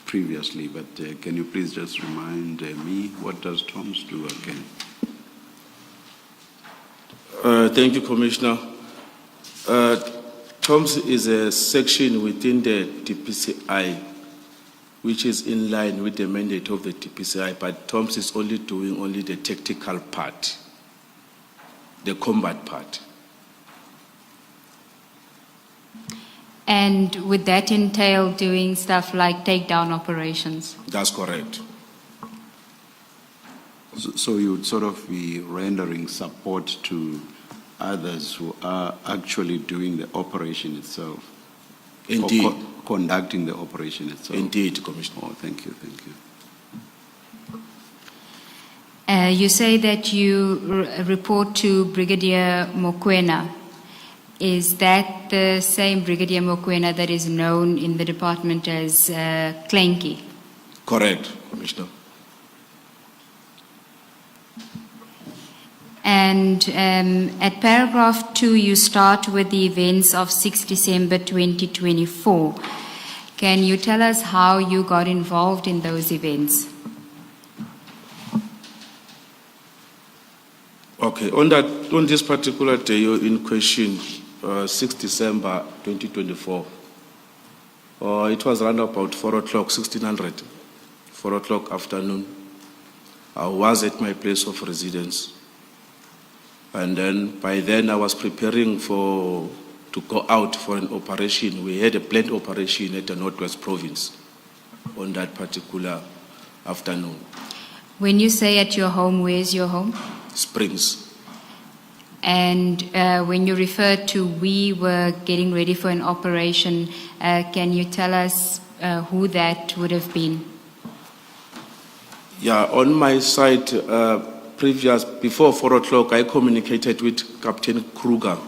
previously, but can you please just remind me, what does TOMS do again? Thank you, Commissioner. TOMS is a section within the DPCI, which is in line with the mandate of the DPCI, but TOMS is only doing only the tactical part, the combat part. And would that entail doing stuff like takedown operations? That's correct. So you would sort of be rendering support to others who are actually doing the operation itself? Indeed. Or conducting the operation itself? Indeed, Commissioner. Oh, thank you, thank you. You say that you report to Brigadier Mokoena. Is that the same Brigadier Mokoena that is known in the department as Clanky? Correct, Commissioner. And at paragraph 2, you start with the events of 6 December 2024. Can you tell us how you got involved in those events? Okay, on this particular day in question, 6 December 2024, it was around about 4 o'clock, 1600, 4 o'clock afternoon. I was at my place of residence. And then by then I was preparing to go out for an operation. We had a planned operation at the Northwest Province on that particular afternoon. When you say at your home, where's your home? Springs. And when you refer to we were getting ready for an operation, can you tell us who that would have been? Yeah, on my side, before 4 o'clock, I communicated with Captain Kruger.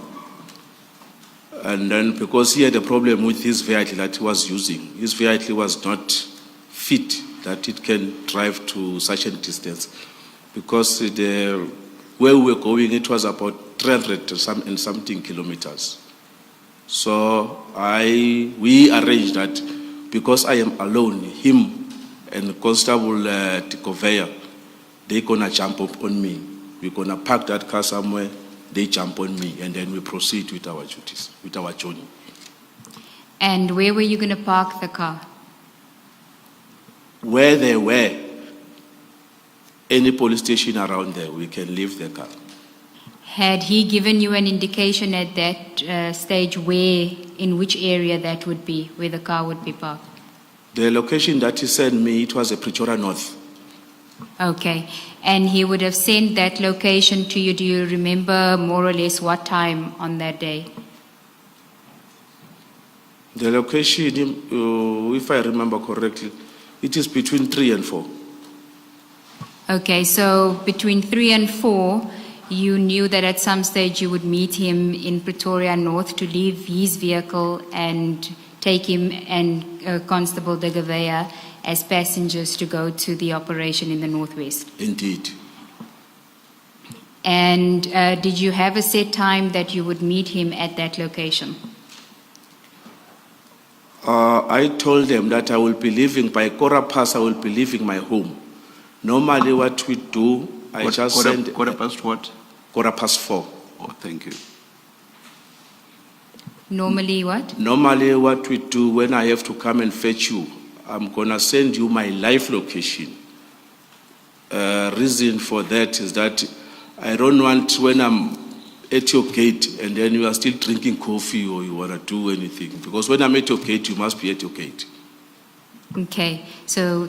And then because he had a problem with his vehicle that he was using, his vehicle was not fit that it can drive to such a distance. Because where we were going, it was about 300 and something kilometers. So we arranged that because I am alone, him and Constable Tikoveya, they're gonna jump up on me. We're gonna park that car somewhere, they jump on me, and then we proceed with our duties, with our journey. And where were you gonna park the car? Where there were any police station around there, we can leave the car. Had he given you an indication at that stage in which area that would be, where the car would be parked? The location that he sent me, it was a Pretoria North. Okay, and he would have sent that location to you. Do you remember more or less what time on that day? The location, if I remember correctly, it is between 3 and 4. Okay, so between 3 and 4, you knew that at some stage you would meet him in Pretoria North to leave his vehicle and take him and Constable de Gavea as passengers to go to the operation in the Northwest. Indeed. And did you have a set time that you would meet him at that location? I told them that I will be leaving by quarter past, I will be leaving my home. Normally what we do, Quarter past what? Quarter past 4. Oh, thank you. Normally what? Normally what we do when I have to come and fetch you, I'm gonna send you my live location. Reason for that is that I don't want when I'm at your gate and then you are still drinking coffee or you wanna do anything. Because when I'm at your gate, you must be at your gate. Okay, so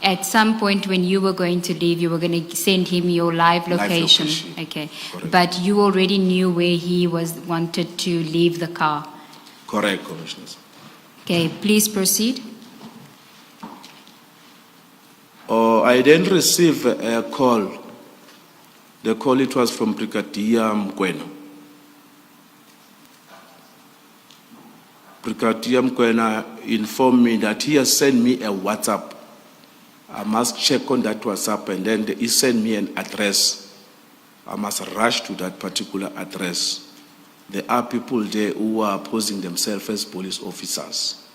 at some point when you were going to leave, you were going to send him your live location. Okay, correct. But you already knew where he wanted to leave the car. Correct, Commissioners. Okay, please proceed. I then received a call. The call, it was from Brigadier Mokoena. Brigadier Mokoena informed me that he has sent me a WhatsApp. I must check on that WhatsApp, and then he sent me an address. I must rush to that particular address. There are people there who are posing themselves as police officers.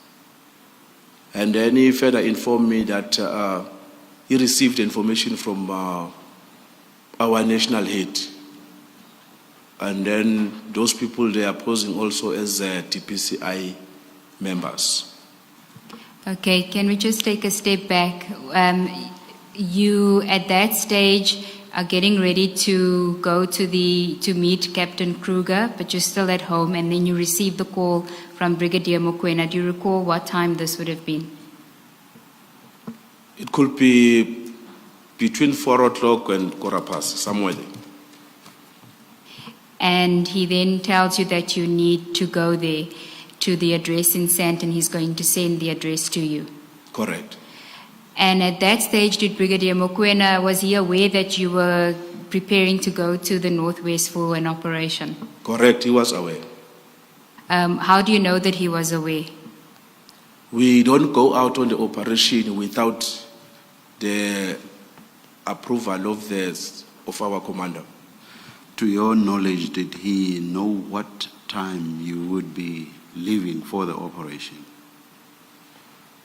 And then he further informed me that he received information from our national head. And then those people, they are posing also as DPCI members. Okay, can we just take a step back? You, at that stage, are getting ready to go to meet Captain Kruger, but you're still at home, and then you receive the call from Brigadier Mokoena. Do you recall what time this would have been? It could be between 4 o'clock and 4:15, somewhere there. And he then tells you that you need to go there to the address in Sandton. He's going to send the address to you. Correct. And at that stage, did Brigadier Mokoena, was he aware that you were preparing to go to the Northwest for an operation? Correct, he was aware. How do you know that he was aware? We don't go out on the operation without the approval of our commander. To your knowledge, did he know what time you would be leaving for the operation?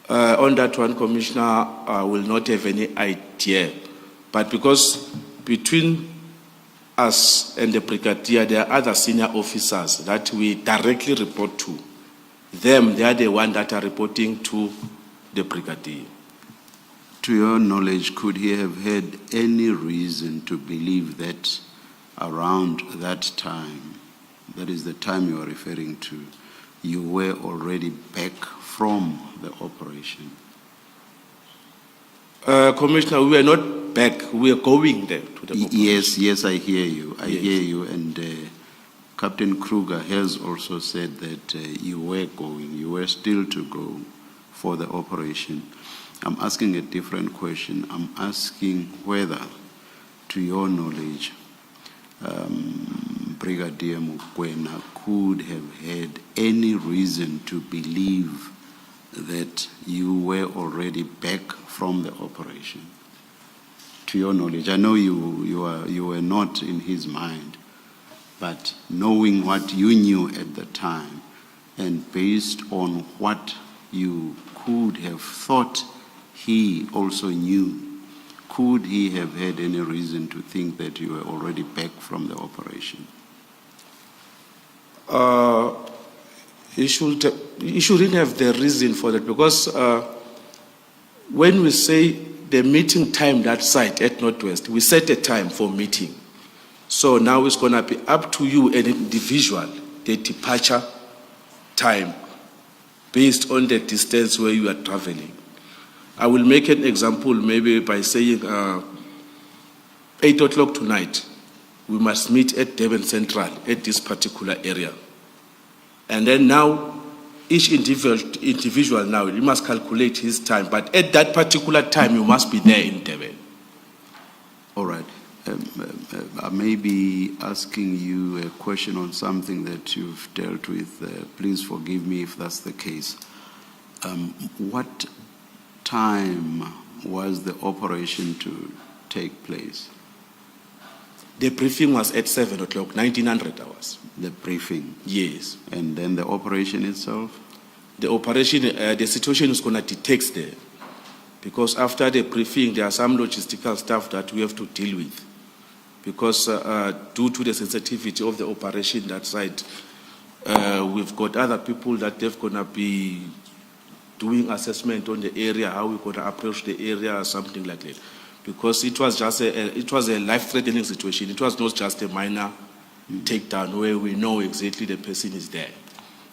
On that one, Commissioner, I will not have any idea. But because between us and the Brigadier, there are other senior officers that we directly report to. Them, they are the ones that are reporting to the Brigadier. To your knowledge, could he have had any reason to believe that around that time, that is the time you are referring to, you were already back from the operation? Commissioner, we were not back. We were going there to the operation. Yes, I hear you. I Yes. hear you. And Captain Kruger has also said that you were going, you were still to go for the operation. I'm asking a different question. I'm asking whether, to your knowledge, Brigadier Mokoena could have had any reason to believe that you were already back from the operation. To your knowledge, I know you were not in his mind, but knowing what you knew at the time, and based on what you could have thought he also knew, could he have had any reason to think that you were already back from the operation? He shouldn't have the reason for that, because when we say the meeting time that site at Northwest, we set a time for meeting. So now it's going to be up to you, an individual, the departure time based on the distance where you are traveling. I will make an example maybe by saying 8 o'clock tonight, we must meet at Durban Central at this particular area. And then now, each individual now, you must calculate his time, but at that particular time, you must be there in Durban. All right. I may be asking you a question on something that you've dealt with. Please forgive me if that's the case. What time was the operation to take place? The briefing was at 7 o'clock, 1900 hours. The briefing? Yes. And then the operation itself? The operation, the situation is going to detect there. Because after the briefing, there are some logistical stuff that we have to deal with. Because due to the sensitivity of the operation that side, we've got other people that they're going to be doing assessment on the area, how we're going to approach the area or something like that. Because it was just a life-threatening situation. It was not just a minor takedown where we know exactly the person is there.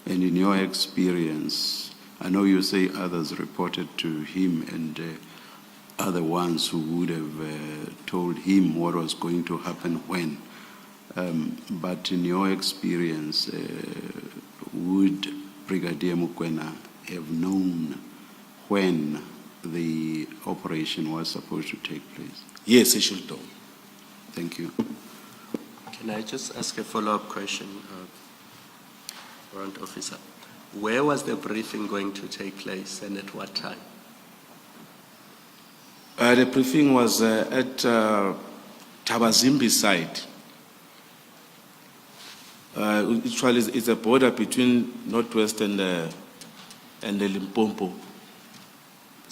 And in your experience, I know you say others reported to him and other ones who would have told him what was going to happen when. But in your experience, would Brigadier Mokoena have known when the operation was supposed to take place? Yes, he should know. Thank you. Can I just ask a follow-up question, Warrant Officer? Where was the briefing going to take place and at what time? The briefing was at Tabazimbi site. It's a border between Northwest and the Limpopo.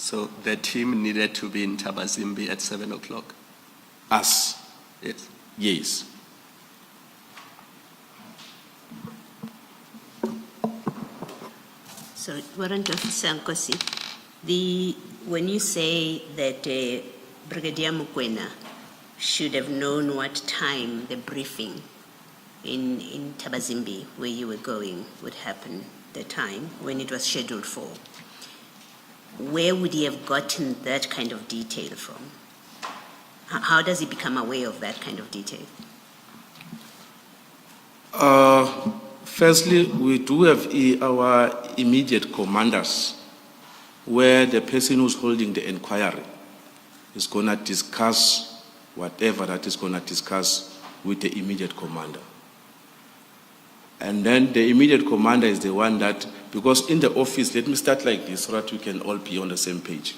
So the team needed to be in Tabazimbi at 7 o'clock. Us, Yes. yes. Sorry, Warrant Officer Nkosi, when you say that Brigadier Mokoena should have known what time the briefing in Tabazimbi, where you were going, would happen, the time when it was scheduled for, where would he have gotten that kind of detail from? How does he become aware of that kind of detail? Firstly, we do have our immediate commanders, where the person who's holding the inquiry is going to discuss whatever that is going to discuss with the immediate commander. And then the immediate commander is the one that, because in the office, let me start like this so that we can all be on the same page.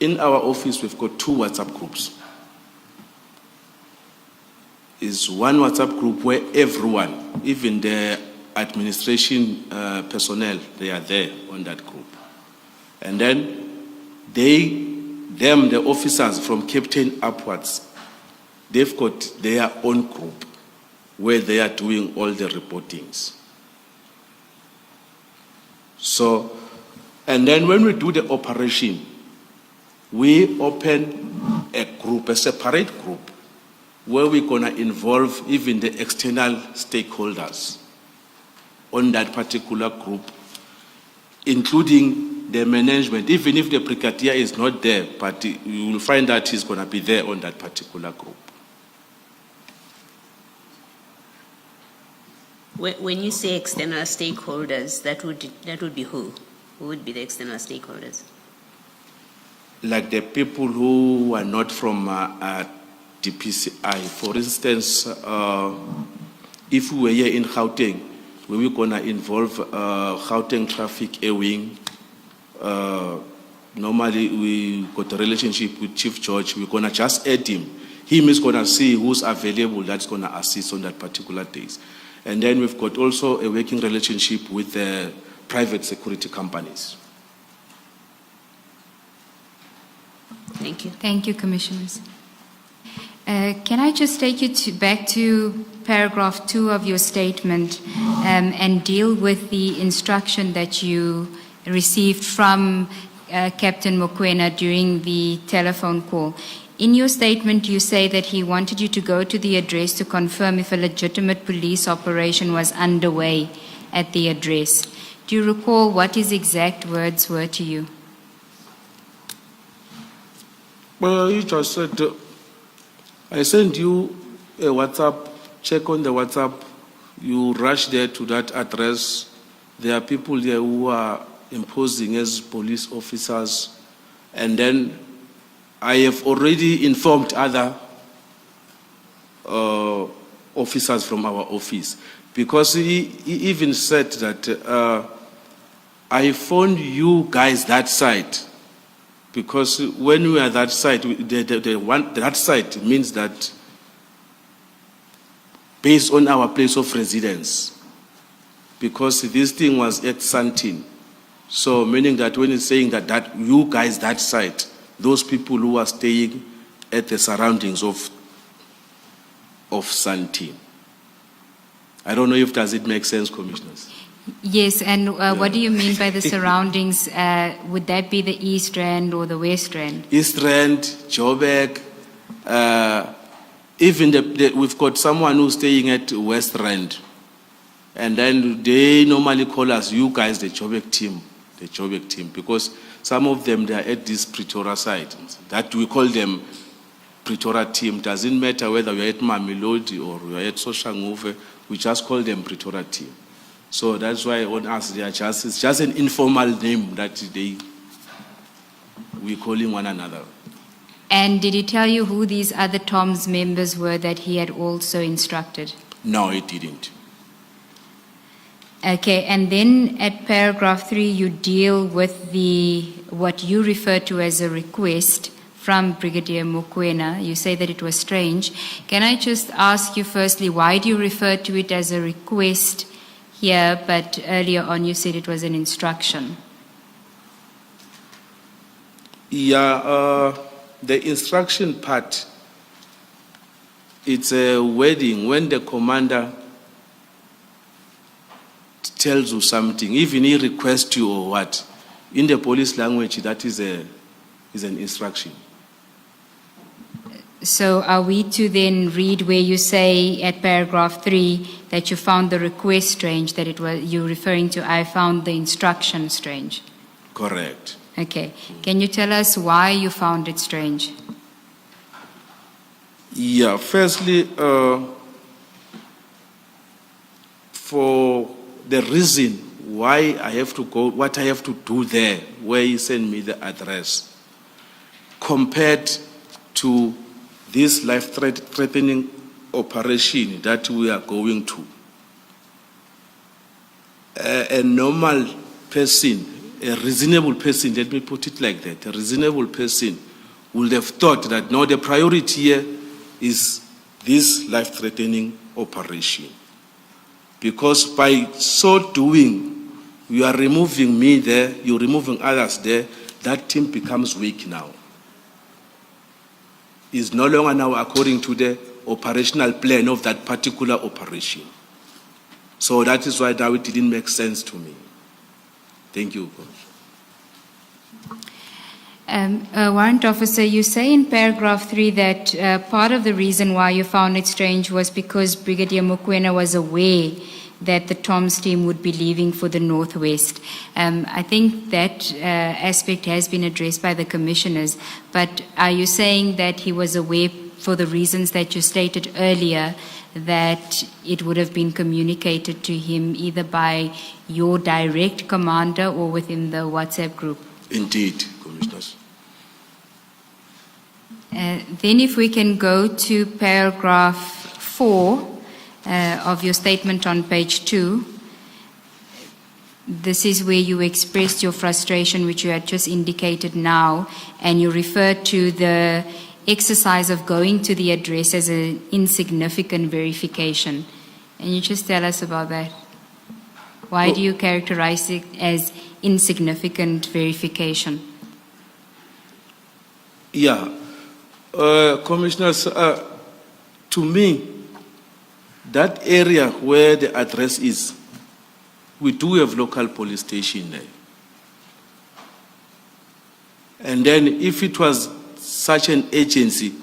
In our office, we've got 2 WhatsApp groups. Is one WhatsApp group where everyone, even the administration personnel, they are there on that group. And then the officers from captain upwards, they've got their own group where they are doing all the reportings. So, and then when we do the operation, we open a group, a separate group, where we're going to involve even the external stakeholders on that particular group, including the management. Even if the Brigadier is not there, but you will find that he's going to be there on that particular group. When you say external stakeholders, that would be who? Who would be the external stakeholders? Like the people who are not from DPCI. For instance, if we were here in Gauteng, we were going to involve Gauteng Traffic Air Wing. Normally, we got a relationship with Chief George. We're going to just add him. Him is going to see who's available that's going to assist on that particular days. And then we've got also a working relationship with the private security companies. Thank you. Thank you, Commissioners. Can I just take you back to paragraph 2 of your statement and deal with the instruction that you received from Captain Mokoena during the telephone call? In your statement, you say that he wanted you to go to the address to confirm if a legitimate police operation was underway at the address. Do you recall what his exact words were to you? Well, you just said, I sent you a WhatsApp, check on the WhatsApp, you rush there to that address. There are people there who are imposing as police officers, and then I have already informed other officers from our office, because he even said that I phoned you guys that side, because when we are that side, that side means that based on our place of residence, because this thing was at Santin. So meaning that when it's saying that you guys that side, those people who are staying at the surroundings of Santin. I don't know if does it make sense, Commissioners? Yes, and what do you mean by the surroundings? Would that be the East Rand or the West Rand? East Rand, Joburg, even we've got someone who's staying at West Rand. And then they normally call us, you guys, the Joburg team, because some of them, they are at this Pretoria side. That we call them Pretoria team. Doesn't matter whether we are at Mamelodi or we are at Soshanguve, we just call them Pretoria team. So that's why on us, it's just an informal name that we're calling one another. And did he tell you who these other TOMS members were that he had also instructed? No, he didn't. Okay, and then at paragraph 3, you deal with what you refer to as a request from Brigadier Mokoena. You say that it was strange. Can I just ask you firstly, why do you refer to it as a request here, but earlier on you said it was an instruction? Yeah, the instruction part, it's a wording when the commander tells you something, even he requests you or what, in the police language, that is an instruction. So are we to then read where you say at paragraph 3 that you found the request strange, that it was you referring to I found the instruction strange? Correct. Okay. Can you tell us why you found it strange? Yeah, firstly, for the reason why I have to go, what I have to do there, where he sent me the address, compared to this life-threatening operation that we are going to. A normal person, a reasonable person, let me put it like that, a reasonable person would have thought that no, the priority here is this life-threatening operation. Because by so doing, you are removing me there, you're removing others there, that team becomes weak now. Is no longer now according to the operational plan of that particular operation. So that is why now it didn't make sense to me. Thank you. Warrant Officer, you say in paragraph 3 that part of the reason why you found it strange was because Brigadier Mokwena was aware that the Tom's team would be leaving for the Northwest. I think that aspect has been addressed by the commissioners, but are you saying that he was aware for the reasons that you stated earlier, that it would have been communicated to him either by your direct commander or within the WhatsApp group? Indeed, Commissioners. Then if we can go to paragraph 4 of your statement on page 2. This is where you expressed your frustration, which you had just indicated now, and you referred to the exercise of going to the address as an insignificant verification. And you just tell us about that. Why do you characterize it as insignificant verification? Yeah, Commissioners, to me, that area where the address is, we do have local police station there. And then if it was such an agency,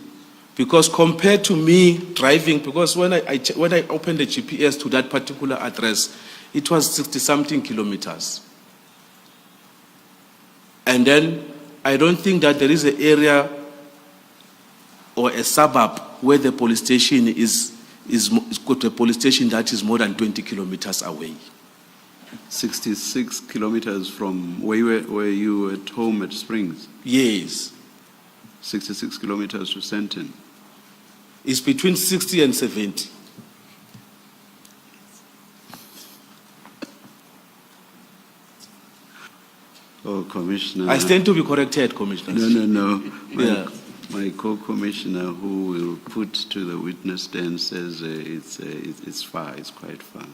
because compared to me driving, because when I opened the GPS to that particular address, it was 60-something kilometers. And then I don't think that there is an area or a suburb where the police station is got a police station that is more than 20 kilometers away. 66 kilometers from where you were at home at Springs. Yes. 66 kilometers to Senton. It's between 60 and 70. Oh, Commissioner. I stand to be corrected, Commissioner. No. Yeah. My co-commissioner who will put to the witness stand says it's far, it's quite far.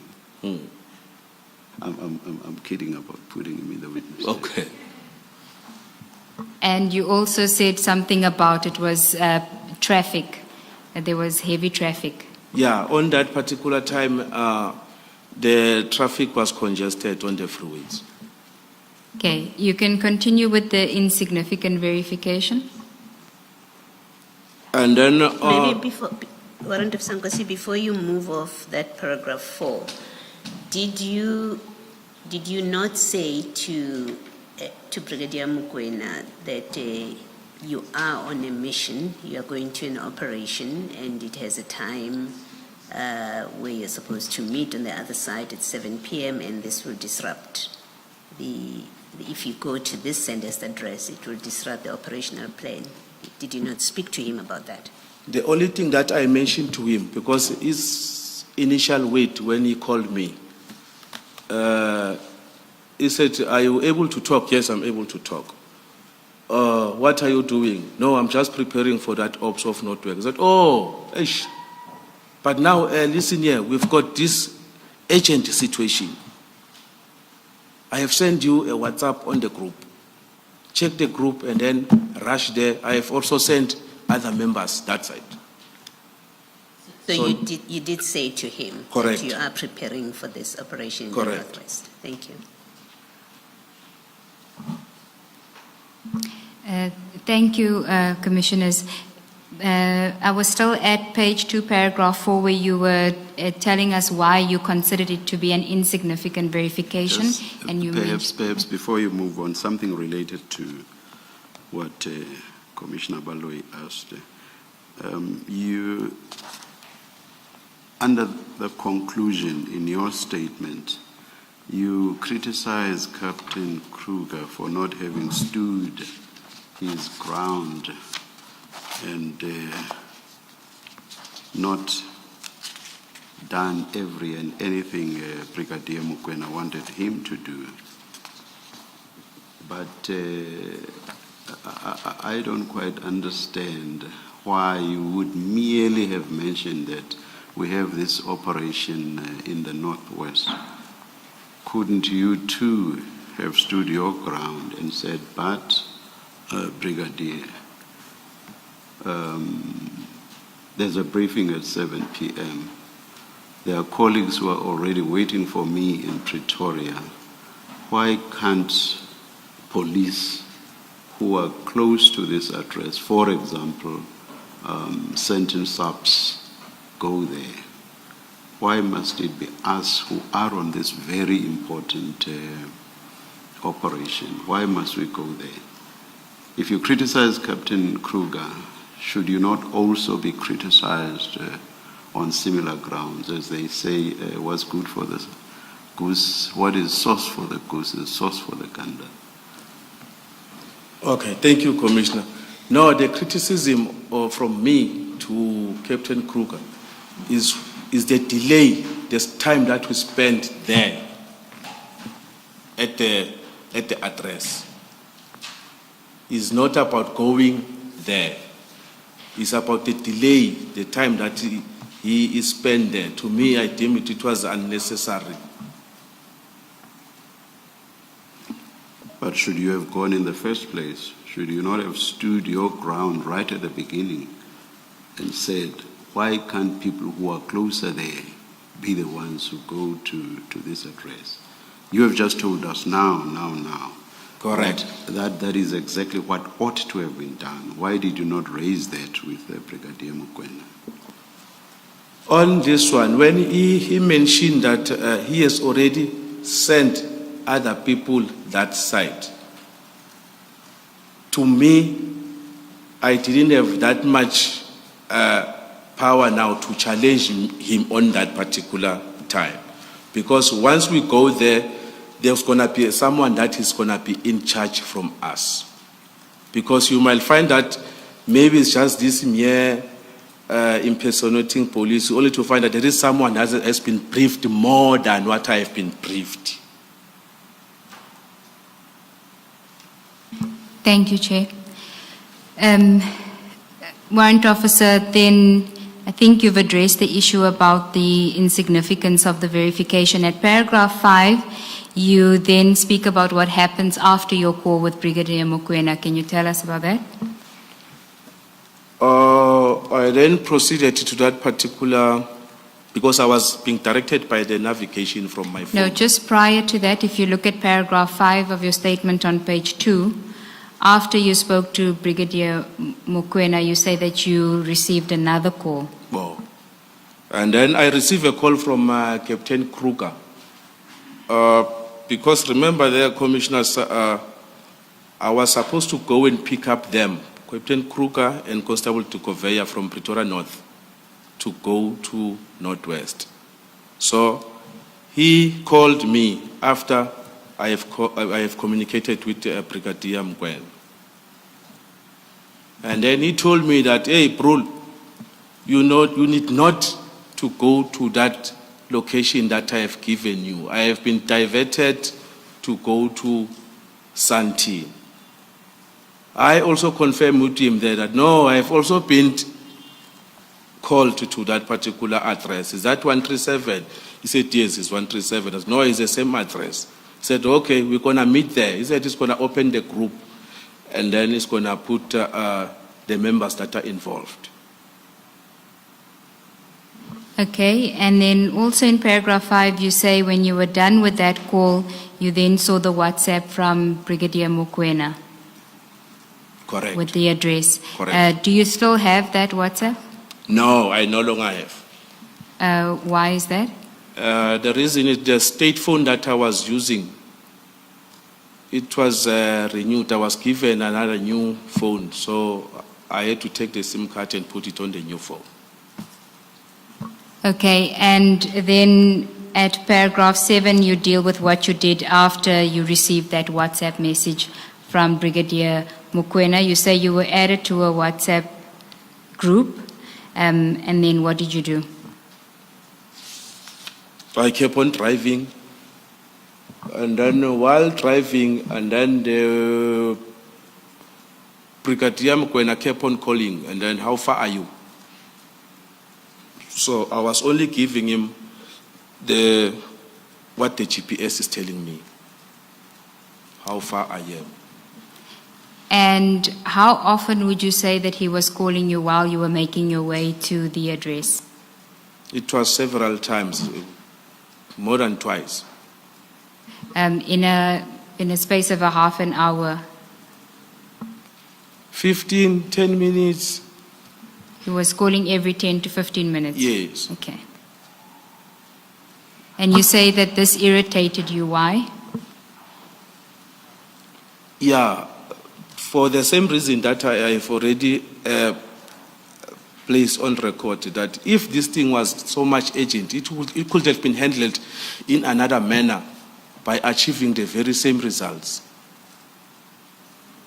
I'm kidding about putting him in the witness stand. Okay. And you also said something about it was traffic, that there was heavy traffic. Yeah, on that particular time, the traffic was congested on the freeways. Okay, you can continue with the insignificant verification. And then... Maybe before, Warrant of Sankosi, before you move off that paragraph 4, did you not say to Brigadier Mokwena that you are on a mission, you are going to an operation, and it has a time where you're supposed to meet on the other side at 7 p.m. and this will disrupt if you go to this sender's address, it will disrupt the operational plan. Did you not speak to him about that? The only thing that I mentioned to him, because his initial wait when he called me, he said, "Are you able to talk?" "Yes, I'm able to talk." "What are you doing?" "No, I'm just preparing for that ops of network." I said, "Oh, ish. But now, listen here, we've got this urgent situation. I have sent you a WhatsApp on the group. Check the group and then rush there. I have also sent other members that side. So you did say to him Correct. that you are preparing for this operation in the Correct. Northwest. Thank you. Thank you, Commissioners. I was still at page 2, paragraph 4, where you were telling us why you considered it to be an insignificant verification. Just And you perhaps before you move on, something related to what Commissioner Baloyi asked. You, under the conclusion in your statement, you criticize Captain Kruger for not having stood his ground and not done every and anything Brigadier Mokwena wanted him to do. But I don't quite understand why you would merely have mentioned that we have this operation in the Northwest. Couldn't you too have stood your ground and said, but Brigadier, there's a briefing at 7 p.m. There are colleagues who are already waiting for me in Pretoria. Why can't police who are close to this address, for example, sentence subs, go there? Why must it be us who are on this very important operation? Why must we go there? If you criticize Captain Kruger, should you not also be criticized on similar grounds, as they say, what's good for the goose, what is sauce for the goose is sauce for the gander? Okay, thank you, Commissioner. No, the criticism from me to Captain Kruger is the delay, this time that we spent there at the address. It's not about going there. It's about the delay, the time that he is spent there. To me, I deem it was unnecessary. But should you have gone in the first place? Should you not have stood your ground right at the beginning and said, why can't people who are closer there be the ones who go to this address? You have just told us now. Correct. That is exactly what ought to have been done. Why did you not raise that with Brigadier Mokwena? On this one, when he mentioned that he has already sent other people that side, to me, I didn't have that much power now to challenge him on that particular time. Because once we go there, there's going to be someone that is going to be in charge from us. Because you might find that maybe it's just this mere impersonating police, only to find that there is someone that has been briefed more than what I have been briefed. Thank you, Chair. Warrant Officer, then I think you've addressed the issue about the insignificance of the verification. At paragraph 5, you then speak about what happens after your call with Brigadier Mokwena. Can you tell us about that? I then proceeded to that particular, because I was being directed by the navigation from my phone. No, just prior to that, if you look at paragraph 5 of your statement on page 2, after you spoke to Brigadier Mokwena, you say that you received another call. Wow. And then I received a call from Captain Kruger. Because remember there, Commissioners, I was supposed to go and pick up them, Captain Kruger and Constable Tukoveya from Pretoria North, to go to Northwest. So he called me after I have communicated with Brigadier Mokwena. And then he told me that, hey, Brul, you need not to go to that location that I have given you. I have been diverted to go to Santee. I also confirmed with him there that, no, I have also been called to that particular address. Is that 137? He said, yes, it's 137. I said, no, it's the same address. He said, okay, we're going to meet there. He said he's going to open the group. and then it's going to put the members that are involved. Okay, and then also in paragraph 5, you say when you were done with that call, you then saw the WhatsApp from Brigadier Mokoena Correct. with the address. Correct. Do you still have that WhatsApp? No, I no longer have. Why is that? The reason is the state phone that I was using, it was renewed. I was given another new phone, so I had to take the SIM card and put it on the new phone. Okay, and then at paragraph 7, you deal with what you did after you received that WhatsApp message from Brigadier Mokoena. You say you were added to a WhatsApp group, and then what did you do? I kept on driving, and then while driving, and then the Brigadier Mokoena kept on calling, and then how far are you? So I was only giving him what the GPS is telling me, how far I am. And how often would you say that he was calling you while you were making your way to the address? It was several times, more than twice. In a space of a half an hour, 10 minutes. he was calling every 10 to 15 minutes? Yes. Okay. And you say that this irritated you. Why? Yeah, for the same reason that I have already placed on record, that if this thing was so much urgent, it could have been handled in another manner by achieving the very same results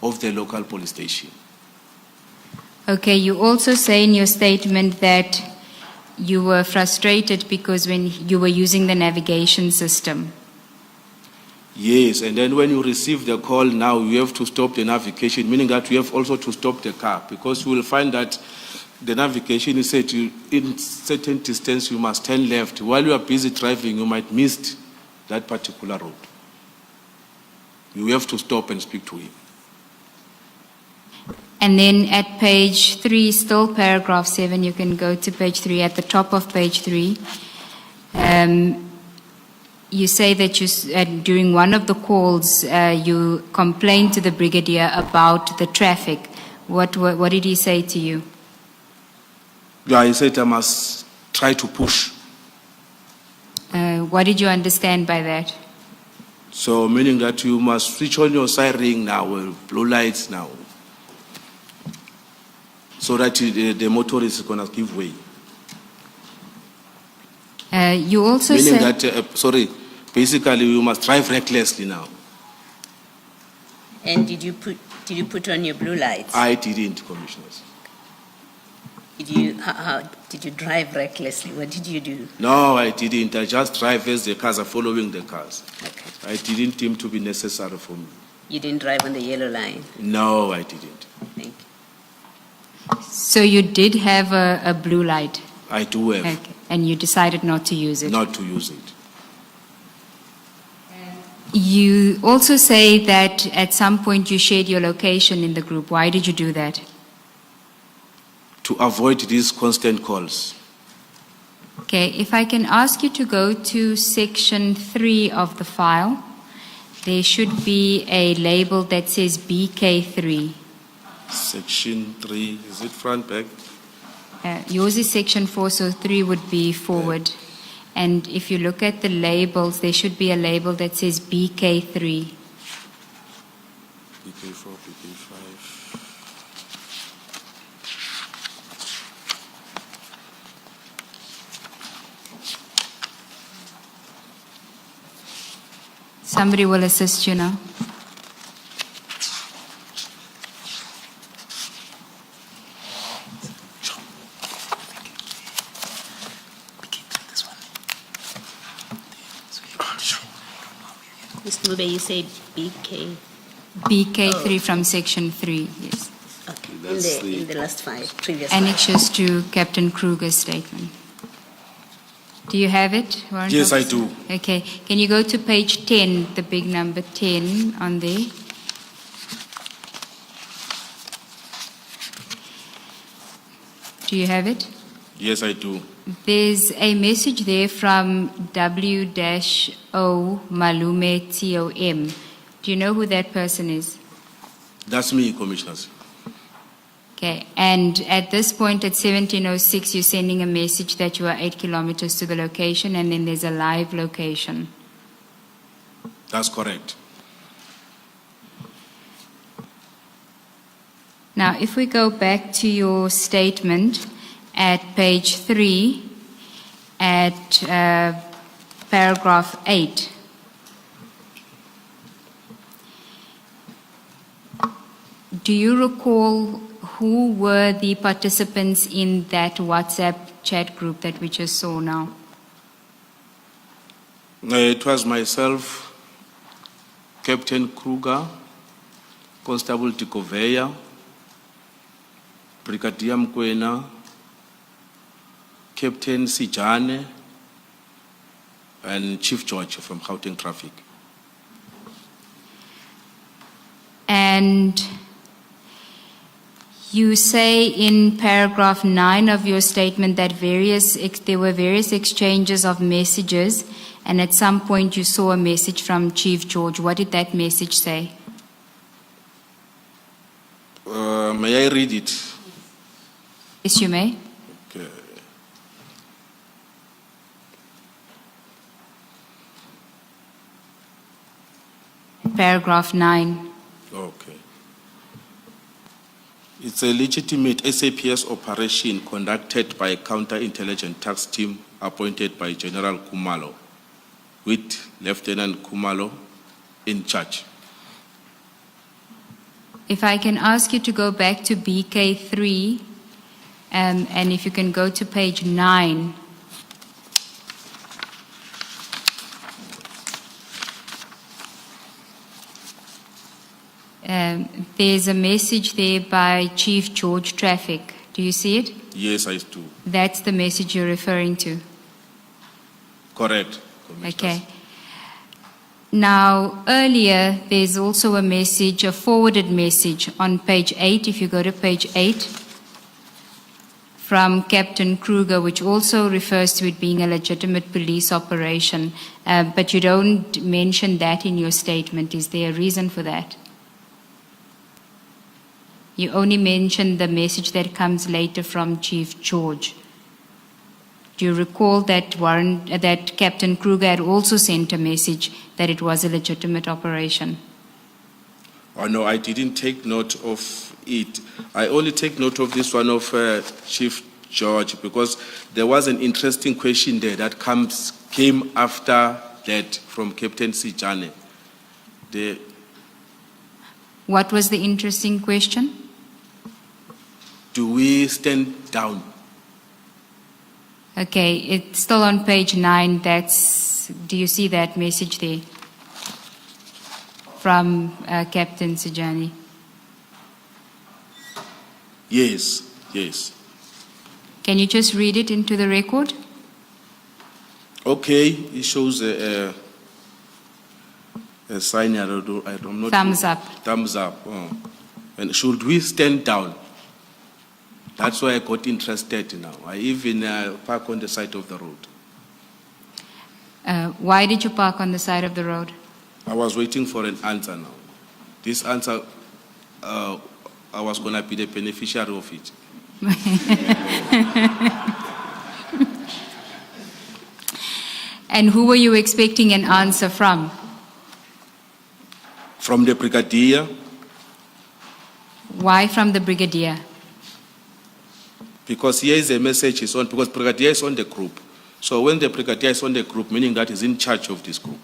of the local police station. Okay, you also say in your statement that you were frustrated because when you were using the navigation system. Yes, and then when you receive the call now, you have to stop the navigation, meaning that you have also to stop the car, because you will find that the navigation is said to, in certain distance you must turn left. While you are busy driving, you might miss that particular road. You have to stop and speak to him. And then at page 3, still paragraph 7, you can go to page 3, at the top of page 3, you say that during one of the calls, you complained to the Brigadier about the traffic. What did he say to you? Yeah, he said I must try to push. What did you understand by that? So meaning that you must switch on your siren now, blue lights now, so that the motorist is going to give way. You also Meaning said... that, basically you must drive recklessly now. And did you put on your blue lights? I didn't, Commissioners. How did you drive recklessly? What did you do? No, I didn't. I just drive as the cars are following the cars. Okay. I didn't deem to be necessary for me. You didn't drive on the yellow line? No, I didn't. Thank you. So you did have a blue light? I do have. Okay. And you decided not to use it? Not to use it. You also say that at some point you shared your location in the group. Why did you do that? To avoid these constant calls. Okay, if I can ask you to go to section 3 of the file, there should be a label that says BK3. Section 3, is it front, back? Yours is section 4, so 3 would be forward. And if you look at the labels, there should be a label that says BK3. BK4, BK5. Somebody will assist you now. Ms. Mube, you said BK? BK3 from section 3, yes. Okay, in the last previous Annexes to Captain Kruger's statement. Do you have it, Warrant Yes, I Officer? do. Okay. Can you go to page 10, the big number 10 on there? Do you have it? Yes, I do. There's a message there from W-O Malume TOM. Do you know who that person is? That's me, Commissioners. Okay, and at this point at 17:06, you're sending a message that you are 8 kilometers to the location, and then there's a live location. That's correct. Now, if we go back to your statement at page 3, at paragraph 8, do you recall who were the participants in that WhatsApp chat group that we just saw now? It was myself, Captain Kruger, Constable Tikoveya, Brigadier Mkwena, Captain Sijane, and Chief George from Gauteng Traffic. And you say in paragraph 9 of your statement that there were various exchanges of messages, and at some point you saw a message from Chief George. What did that message say? May I read it? Yes, you may. Okay. Paragraph 9. Okay. It's a legitimate SAPS operation conducted by a counterintelligence task team appointed by General Kumalo, with Lieutenant Kumalo in charge. If I can ask you to go back to BK3, and if you can go to page 9. There's a message there by Chief George Traffic. Do you see it? Yes, I do. That's the message you're referring to. Correct. Commissioners. Okay. Now, earlier, there's also a message, a forwarded message on page 8, if you go to page 8, from Captain Kruger, which also refers to it being a legitimate police operation, but you don't mention that in your statement. Is there a reason for that? You only mention the message that comes later from Chief George. Do you recall that that Captain Kruger had also sent a message that it was a legitimate operation? Oh, no, I didn't take note of it. I only take note of this one of Chief George, because there was an interesting question there that came after that from Captain Sijane. What was the interesting question? Do we stand down? Okay, it's still on page 9. Do you see that message there from Captain Sijani? Yes, yes. Can you just read it into the record? Okay, it shows a sign. I'm not Thumbs up. Thumbs up. Oh. And should we stand down? That's why I got interested now. I even park on the side of the road. Why did you park on the side of the road? I was waiting for an answer now. This answer, I was going to be the beneficiary of it. And who were you expecting an answer from? From the Brigadier. Why from the Brigadier? Because here is a message is on, because Brigadier is on the group. So when the Brigadier is on the group, meaning that he's in charge of this group.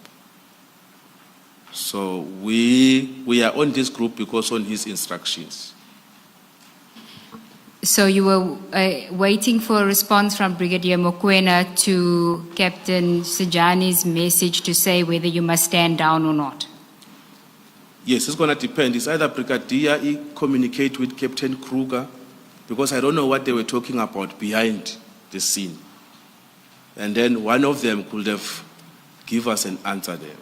So we are on this group because on his instructions. So you were waiting for a response from Brigadier Mokwena to Captain Sijani's message to say whether you must stand down or not? Yes, it's going to depend. It's either Brigadier communicate with Captain Kruger, because I don't know what they were talking about behind the scene. And then one of them could have give us an answer there.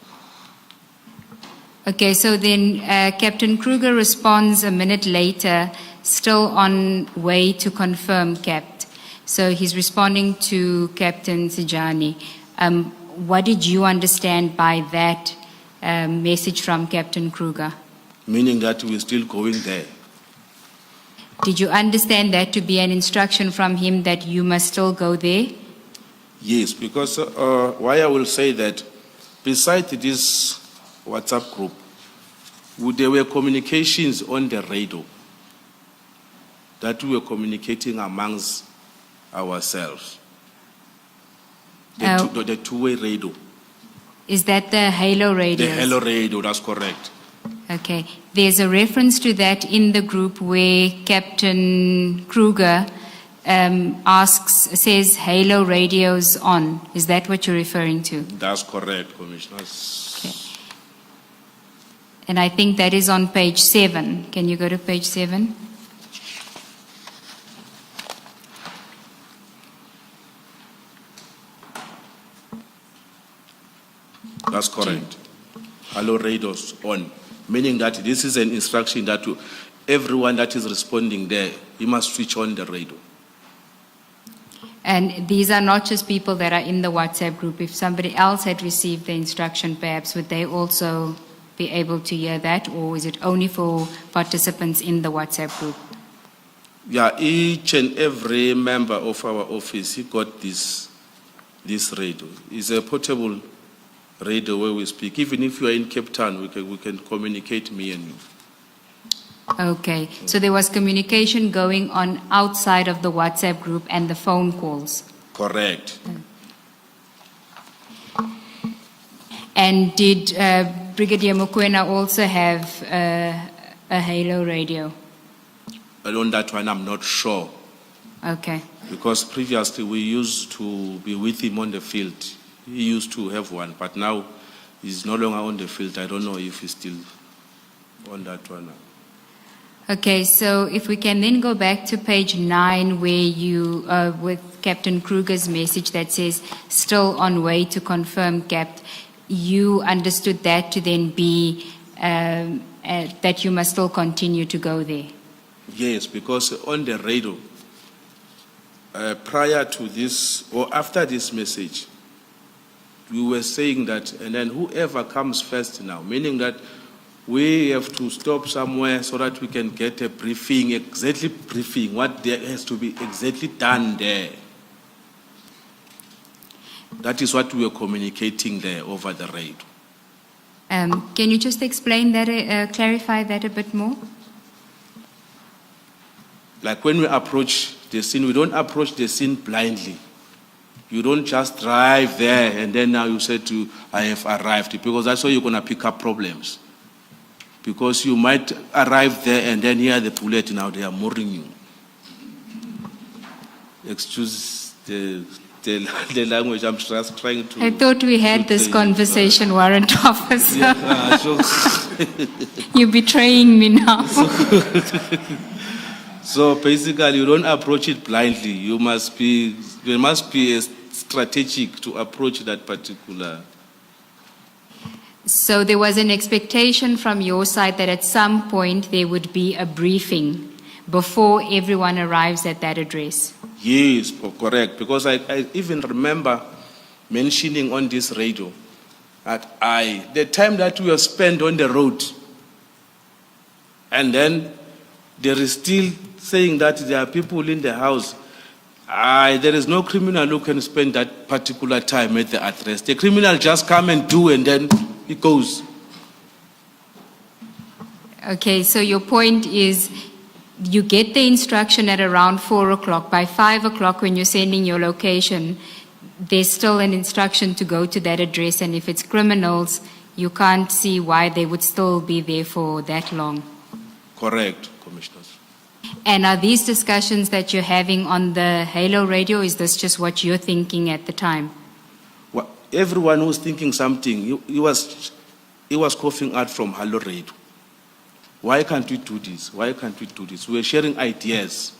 Okay, so then Captain Kruger responds a minute later, still on way to confirm, Cap. So he's responding to Captain Sijani. What did you understand by that message from Captain Kruger? Meaning that we're still going there. Did you understand that to be an instruction from him that you must still go there? Yes, because why I will say that, besides this WhatsApp group, there were communications on the radio that we were communicating amongst ourselves. The two-way radio. Is that the Halo radio? The Halo radio, that's correct. Okay. There's a reference to that in the group where Captain Kruger says Halo radio's on. Is that what you're referring to? That's correct, Commissioners. Okay. And I think that is on page 7. Can you go to page 7? That's correct. Hello radio's on. Meaning that this is an instruction that everyone that is responding there, you must switch on the radio. And these are not just people that are in the WhatsApp group. If somebody else had received the instruction, perhaps, would they also be able to hear that? Or is it only for participants in the WhatsApp group? Yeah, each and every member of our office, he got this radio. It's a portable radio where we speak. Even if you are in Cape Town, we can communicate, me and you. Okay, so there was communication going on outside of the WhatsApp group and the phone calls. Correct. And did Brigadier Mokwena also have a Halo radio? On that one, I'm not sure. Okay. Because previously we used to be with him on the field. He used to have one, but now he's no longer on the field. I don't know if he's still on that one now. Okay, so if we can then go back to page 9 where you, with Captain Kruger's message that says, still on way to confirm, Cap, you understood that to then be that you must still continue to go there? Yes, because on the radio, prior to this or after this message, we were saying that, and then whoever comes first now, meaning that we have to stop somewhere so that we can get a briefing, what there has to be exactly done there. That is what we are communicating there over the radio. Can you just explain that, clarify that a bit more? Like when we approach the scene, we don't approach the scene blindly. You don't just drive there and then now you say I have arrived, because that's how you're going to pick up problems. Because you might arrive there and then hear the bullet, now they are mooring you. Excuse the language, I'm just trying to... I thought we had this conversation, warrant officer. Yeah, You're betraying me now. So basically, you don't approach it blindly. There must be a strategic to approach that particular. So there was an expectation from your side that at some point there would be a briefing before everyone arrives at that address. Yes, correct. Because I even remember mentioning on this radio that the time that we have spent on the road, and then there is still saying that there are people in the house. There is no criminal who can spend that particular time at the address. The criminal just come and do, and then he goes. Okay, so your point is you get the instruction at around 4 o'clock. By 5 o'clock when you're sending your location, there's still an instruction to go to that address, and if it's criminals, you can't see why they would still be there for that long. Correct, Commissioners. And are these discussions that you're having on the Halo radio, is this just what you're thinking at the time? Well, everyone who's thinking something, he was coughing out from Halo radio. Why can't we do this? Why can't we do this? We're sharing ideas.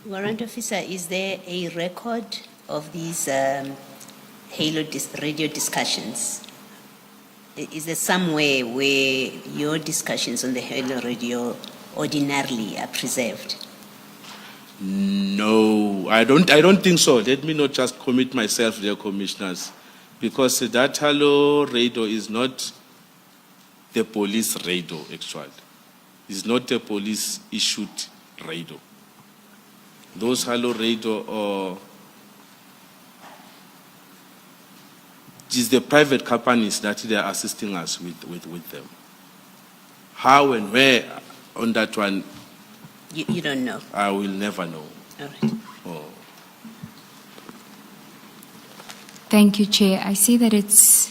Warrant officer, is there a record of these Halo radio discussions? Is there somewhere where your discussions on the Halo radio ordinarily are preserved? No, I don't think so. Let me not just commit myself there, commissioners, because that hello radio is not the police radio, actually. It's not a police issued radio. Those hello radio are is the private companies that they are assisting us with them. How and where on that one, You don't know. I will never know. All right. Oh. Thank you, Chair. I see that it's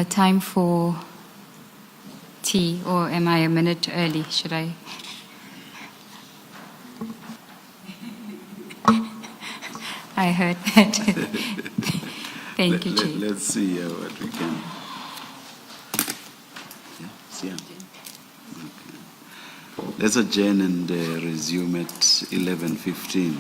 time for tea, or am I a minute early? Should I? I heard that. Thank you, Chair. Let's see what we can. Yeah, see, yeah. Okay. Let's adjourn and resume at 11:15.